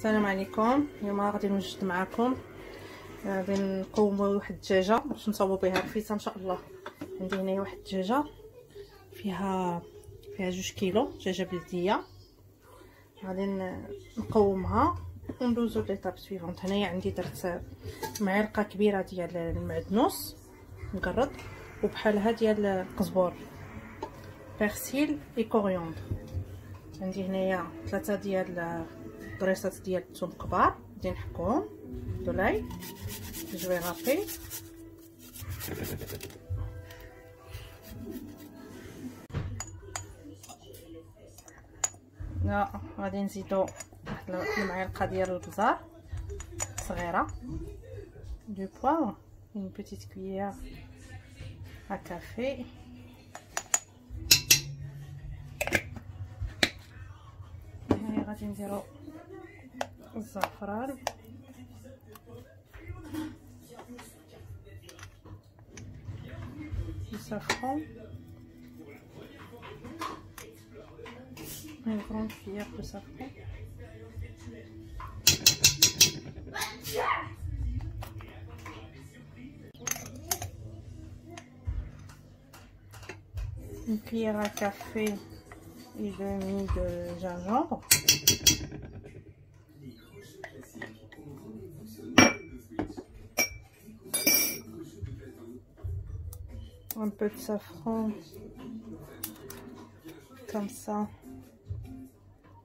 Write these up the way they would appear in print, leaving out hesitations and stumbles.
السلام عليكم. اليوم غادي نوجد معكم غادي نقوموا واحد الدجاجه باش نصاوبوا بها الفيسه ان شاء الله. عندي هنايا واحد الدجاجه فيها 2 كيلو دجاجه بلديه. غادي نقومها وندوزو ليطاب سويفونت. هنايا عندي درت معلقه كبيره ديال المعدنوس مقرط وبحالها ديال القزبور بيرسيل اي كوريوندر. عندي هنايا 3 ديال الضريسات ديال الثوم كبار غادي نحكوهم دولاي جو رابي. غادي نزيدو واحد المعلقه ديال البزار صغيره دو بوافر une petite cuillère à café. غادي نديرو الزعفران السافرون une grande cuillère de safran. Une cuillère à café et demi de gingembre. Un peu de safran comme ça,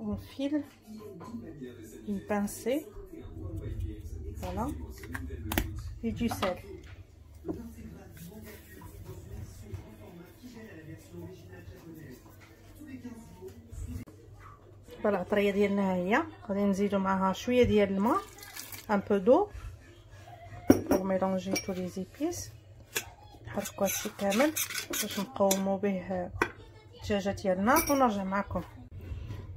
on file, une pincée, voilà, et du sel. فوالا العطريه ديالنا هي. غادي نزيدو معها شويه ديال الماء un peu d'eau pour mélanger tous les épices. نحركو هادشي كامل باش نقومو به الدجاجه ديالنا ونرجع معكم.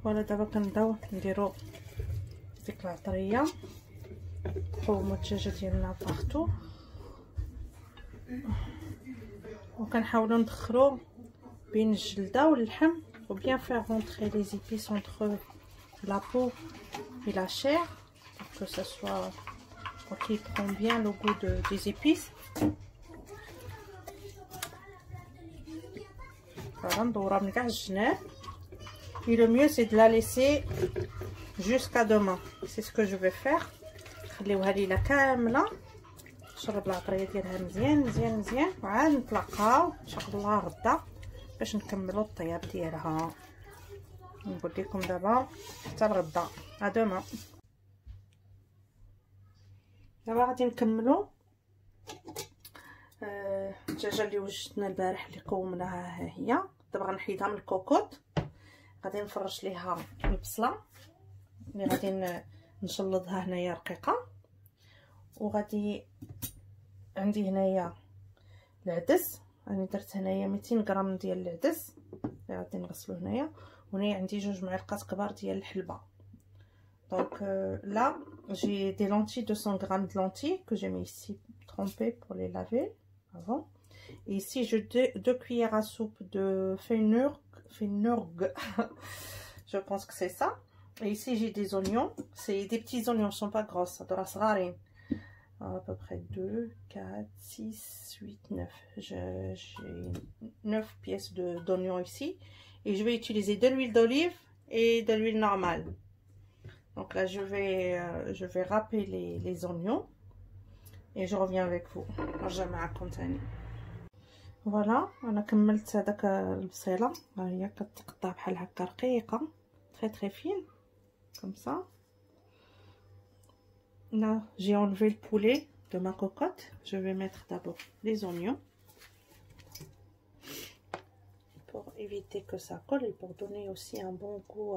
فوالا دابا كنبداو نديرو ديك العطريه نقومو الدجاجه ديالنا بارتو وكنحاولو ندخلو بين الجلده واللحم ou bien faire rentrer les épices entre la peau et la chair pour que ça soit qu'il prend bien le goût des épices. Voilà, ندورها من كاع الجناب. Et le mieux c'est de la laisser jusqu'à demain. C'est ce que je vais faire. نخليوها ليله كامله تشرب العطريه ديالها مزيان مزيان مزيان وعاد نتلاقاو ان شاء الله غدا باش نكملوا الطياب ديالها. نقول لكم دابا حتى الغدا ادوما. دابا غادي نكملوا الدجاجه اللي وجدنا البارح اللي قومناها. ها هي دابا غنحيدها من الكوكوط. غادي نفرش ليها البصله اللي غادي نشلضها هنايا رقيقه. وغادي عندي هنايا العدس. انا درت هنايا 200 غرام ديال العدس اللي غادي نغسلو هنايا. وهنايا عندي 2 معالق كبار ديال الحلبه. دونك là j'ai des lentilles 200 grammes de lentilles que j'ai mis ici trempées pour les laver avant. Et ici j'ai 2 cuillères à soupe de fenouil je pense que c'est ça. Et ici j'ai des oignons, c'est des petits oignons, sont pas grosses, à peu près 2, 4, 6, 8, 9. J'ai 9 pièces d'oignons ici. Et je vais utiliser de l'huile d'olive et de l'huile normale. Donc là je vais râper les oignons et je reviens avec vous. Voilà, انا كملت هذاك البصيله. ها هي كتقطع بحال هكا رقيقه très très fine comme ça. Là j'ai enlevé le poulet de ma cocotte. Je vais mettre d'abord les oignons pour éviter que ça colle et pour donner aussi un bon goût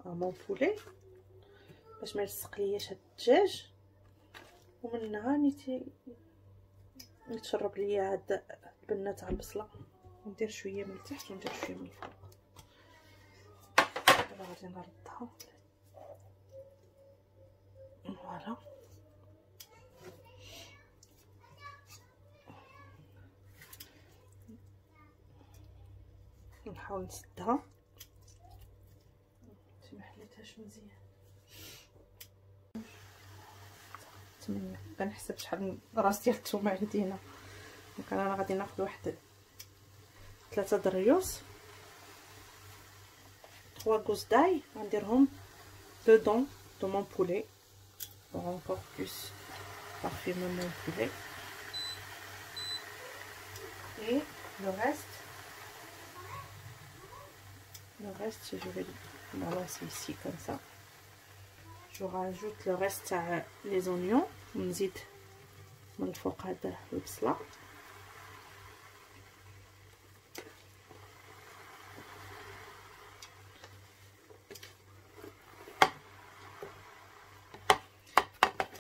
à mon poulet باش ما يلصقلياش هاد الدجاج. ومنها نتشرب ليا هاد البنه تاع البصله. ندير شويه من التحت وندير شويه من الفوق. دابا غادي نردها. فوالا نحاول نسدها. ما حليتهاش مزيان. 8 كنحسب شحال راس ديال الثومه عندينا. دونك انا غادي ناخذ واحد 3 دريوس 3 غوز داي غنديرهم dedans de mon poulet pour encore plus parfumer mon poulet. Et le reste je vais le balancer ici comme ça. Je rajoute le reste les oignons ونزيد من الفوق هذا البصله.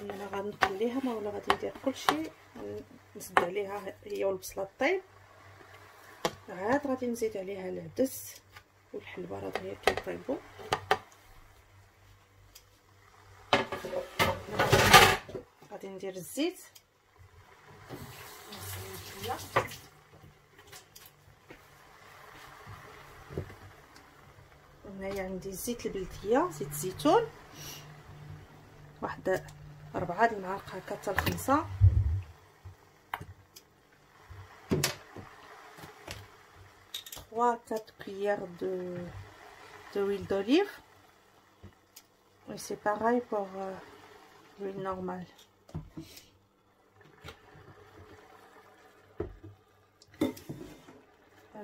انا غنخليها ما ولا غادي ندير كلشي نسد عليها هي والبصله طيب. عاد غادي نزيد عليها العدس والحلبه راه هي كيطيبوا. غادي ندير الزيت هنايا عندي الزيت البلديه زيت الزيتون واحد 4 المعالق هكا حتى ل5. Trois 4 cuillères d'huile d'olive. Et c'est pareil pour l'huile normale.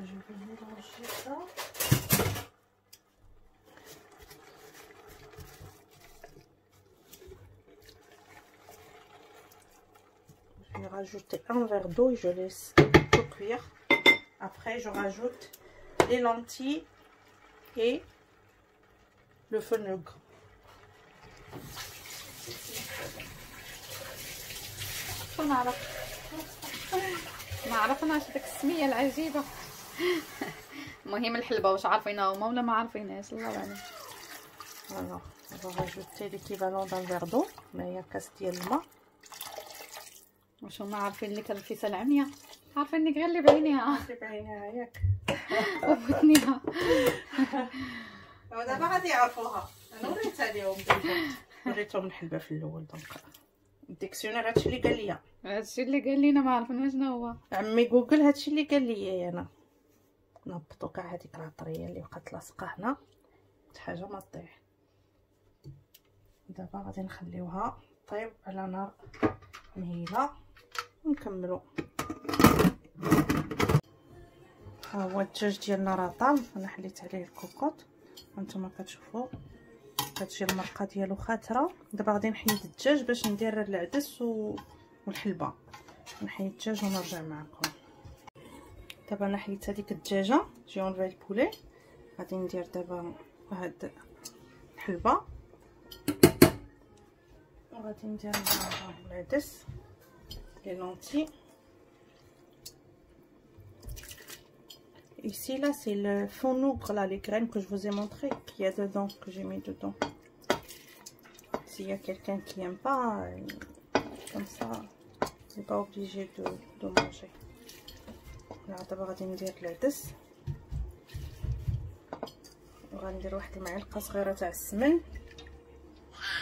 Je vais mélanger ça. Je vais rajouter un verre d'eau et je laisse tout cuire. Après, je rajoute les lentilles et le fenugrec. ما عرفناش داك السميه العجيبه. المهم الحلبه واش عارفينها هما ولا ما عارفينهاش الله اعلم. Alors, on va rajouter l'équivalent d'un verre d'eau. هنايا كاس ديال الماء. واش هما عارفين لك الكيسه العمياء؟ عارفينك غير اللي بعينيها. اللي بعينيها ياك وبطنيها. ودابا غادي يعرفوها. انا وريتها ليهم دابا. وريتهم الحلبه في الاول دونك الديكسيونير هادشي اللي قال لي. هادشي اللي قال لينا ما عرفنا شنو هو. عمي جوجل هادشي اللي قال لي انا. نهبطوا كاع هذيك العطريه اللي بقات لاصقه هنا شي حاجه ما تطيح. دابا غادي نخليوها طيب على نار مهيله ونكملوا. ها هو الدجاج ديالنا راه طاب. انا حليت عليه الكوكوط هانتوما كتشوفوا كتجي المرقه ديالو خاتره. دابا غادي نحيد الدجاج باش ندير العدس والحلبه. نحيد الدجاج ونرجع معكم. دابا انا حيدت هذيك الدجاجه جي اونفي البولي. غادي ندير دابا هاد الحلبه وغادي ندير معاها العدس لي لونتي. Ici là c'est le fenugrec là, les graines que je vous ai montré qu'il y a dedans, que j'ai mis dedans. S'il y a quelqu'un qui aime pas, comme ça, n'est pas obligé de manger. Là d'abord غادي ندير العدس وغندير واحد المعلقه صغيره تاع السمن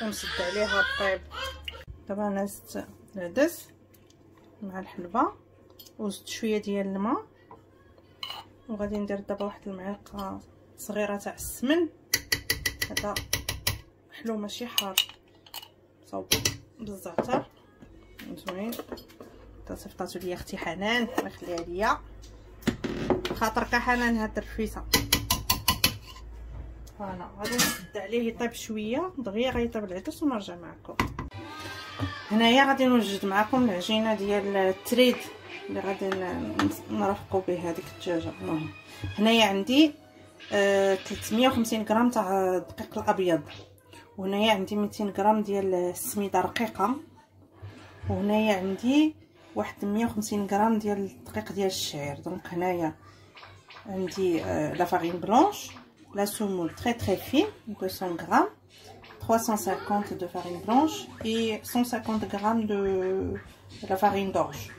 ونسد عليها طيب. دابا انا زدت العدس مع الحلبه وزدت شويه ديال الماء وغادي ندير دابا واحد المعلقه صغيره تاع السمن. هذا حلو ماشي حار صوبو بالزعتر زوين. صيفطاتو ليا اختي حنان الله يخليها ليا خاطرك حنان هاد الرفيسه. فوالا غادي نسد عليه يطيب شويه دغيا غيطيب العدس ونرجع معكم. هنايا غادي نوجد معكم العجينه ديال التريد اللي غادي نرافقوا به هذيك الدجاجه. المهم هنايا عندي 350 غرام تاع الدقيق الابيض، وهنايا عندي 200 غرام ديال السميده رقيقه، وهنايا عندي واحد 150 غرام ديال الدقيق ديال الشعير. دونك هنايا عندي لا فارين بلونش لا سومول très fine 200 غرام، 350 de farine blanche et 150 grammes de la farine d'orge.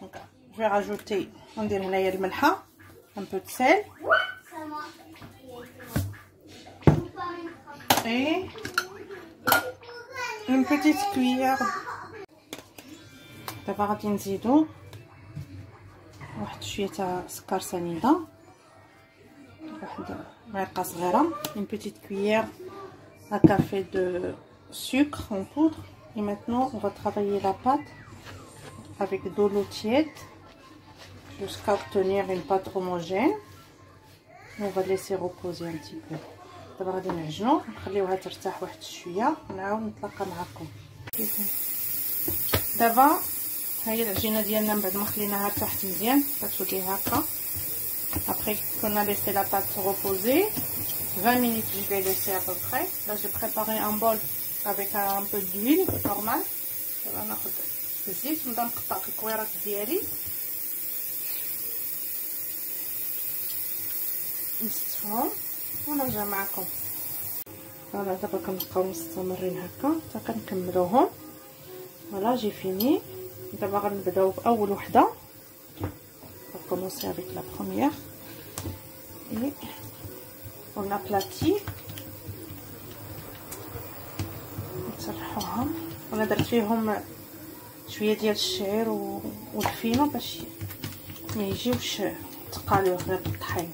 Donc je vais rajouter on dirait هنايا الملحه، un peu de sel et une petite cuillère دابا غادي نزيدو واحد شويه تاع سكر سنيده، واحد معلقه صغيره، une petite cuillère à café de sucre en poudre. Et maintenant on va travailler la pâte avec de l'eau tiède jusqu'à obtenir une pâte homogène. On va laisser reposer un petit peu. دابا غادي نعجنو نخليوها ترتاح واحد شويه ونعاود نتلاقى معكم. دابا ها هي العجينه ديالنا من بعد ما خليناها تحت مزيان كتولي هكا. Après qu'on a laissé la pâte se reposer 20 minutes, je vais laisser à peu près. Là j'ai préparé un bol avec un peu d'huile normale. دابا ناخذ الزيت ونبدا نقطع في الكويرات ديالي نستفهم ونرجع معكم. فوالا دابا كنبقاو مستمرين هكا حتى كنكملوهم. فوالا جي فيني. دابا غنبداو باول وحده. On va commencer avec la première et on aplatit. نصلحوها. انا درت فيهم شويه ديال الشعير والفينو باش ما يجيوش تقاليو غير بالطحين،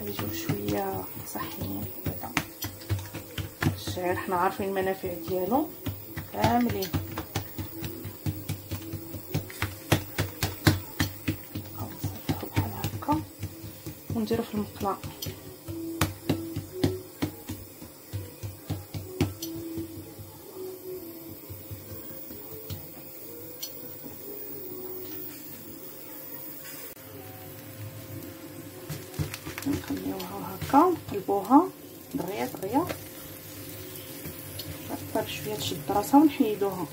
يجيو شويه صحيين هكذا. الشعير حنا عارفين المنافع ديالو كاملين. نصلحو بحال هكا ونديرو في المقله. نخليوها هكا نقلبوها دغيا دغيا حتى بشويه تشد راسها ونحيدوها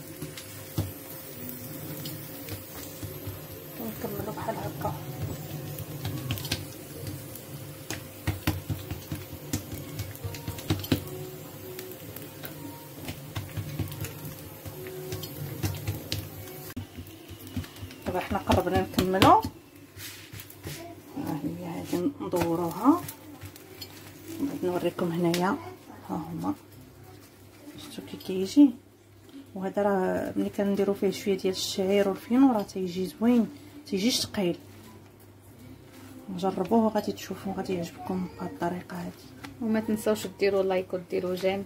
ونكملو بحال هكا. دابا حنا قربنا نكملو. هادي ندوروها بعد نوريكم هنايا. ها هما شفتوا كي كيجي. وهذا راه ملي كنديروا فيه شويه ديال الشعير والفينو راه تيجي زوين، تيجيش ثقيل. جربوه غادي تشوفوا غادي يعجبكم بهذه الطريقه هذه. وما تنساوش ديروا لايك وديروا جيم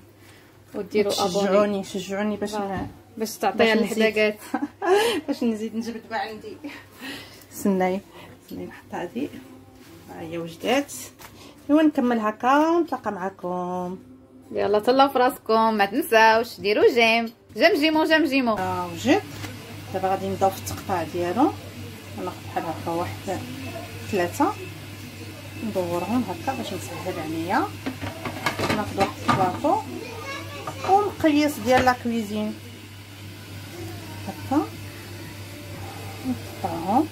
وديروا ابوني. شجعوني باش تعطيها الحداقات باش نزيد نجبد ما عندي. سناي نحط هذه ها هي وجدات. ايوا نكمل هكا ونتلاقى معكم. يلا تهلاو في راسكم، ما تنساوش ديروا جيم جمجيمو. وجد. دابا غادي نبداو في التقطاع ديالو. ناخذ بحال هكا واحد 3 ندورهم هكا باش نسهل عليا. ناخذ واحد البلاطو والمقياس ديال لا كويزين هكا نقطعهم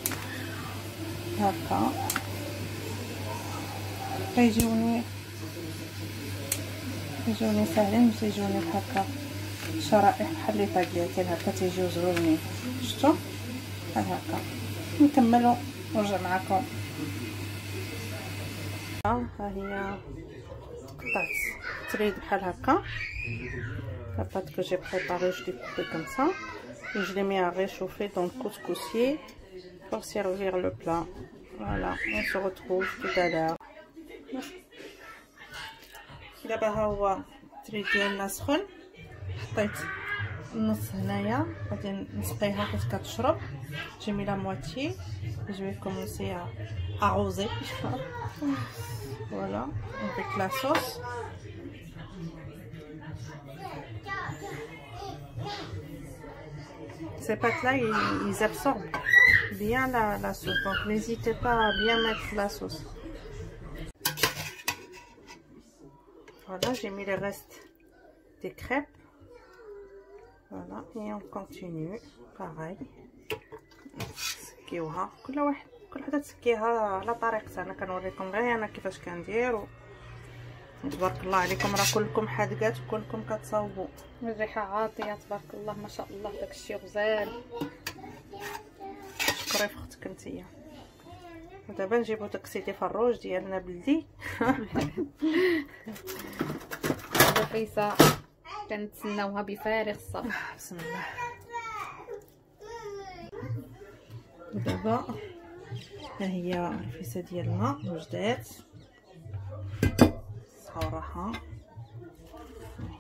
هكا. كيجوني ساهلين باش يجوني هكا شرائح بحال لي طاكياتين هكا تيجيو زوينين. شفتوا بحال هكا. نكملوا ونرجع معكم. ها هي قطعت تريد بحال هكا. La pâte que j'ai préparée, je l'ai coupée comme ça et je l'ai mis à réchauffer dans le couscoussier pour servir le plat. Voilà, on se retrouve tout à l'heure. دابا ها هو التريد ديالنا سخن. حطيت النص هنايا غادي نسقيها حيت كتشرب. j'ai mis la moitié et je vais commencer à arroser. Voilà, avec la sauce. Ces pâtes-là, ils absorbent bien la sauce, donc n'hésitez pas à bien mettre la sauce. Voilà, j'ai mis le reste des crêpes. Voilà, et on continue pareil. نسكيوها كل وحده تسكيها على طريقتها. انا كنوريكم غير انا كيفاش كندير. تبارك الله عليكم راه كلكم حادقات وكلكم كتصاوبوا. الريحه عاطيه تبارك الله ما شاء الله. داكشي غزال. شكري في اختك نتيا. ودابا نجيبو داك سيدي فروج ديالنا بلدي. رفيسه كنتسناوها بفارغ الصبر. بسم الله. ودابا ها هي الرفيسه ديالنا وجدات الصحه والراحه.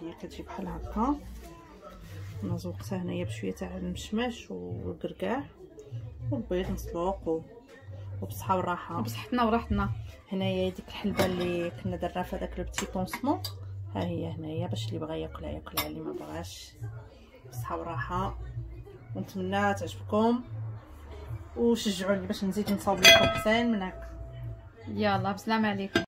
هي كتجي بحال هكا. انا زوقتها هنايا بشويه تاع المشماش والكركاع والبيض مسلوق وبصحه والراحه. بصحتنا وراحتنا. هنايا ديك الحلبه اللي كنا درنا في هذاك لو بتي بونسمون، ها هي هنايا باش اللي بغى ياكلها ياكلها، اللي ما بغاش بصحه وراحه. ونتمنى تعجبكم وشجعوني باش نزيد نصاوب لكم احسن من هكا. يلا بسلام عليكم.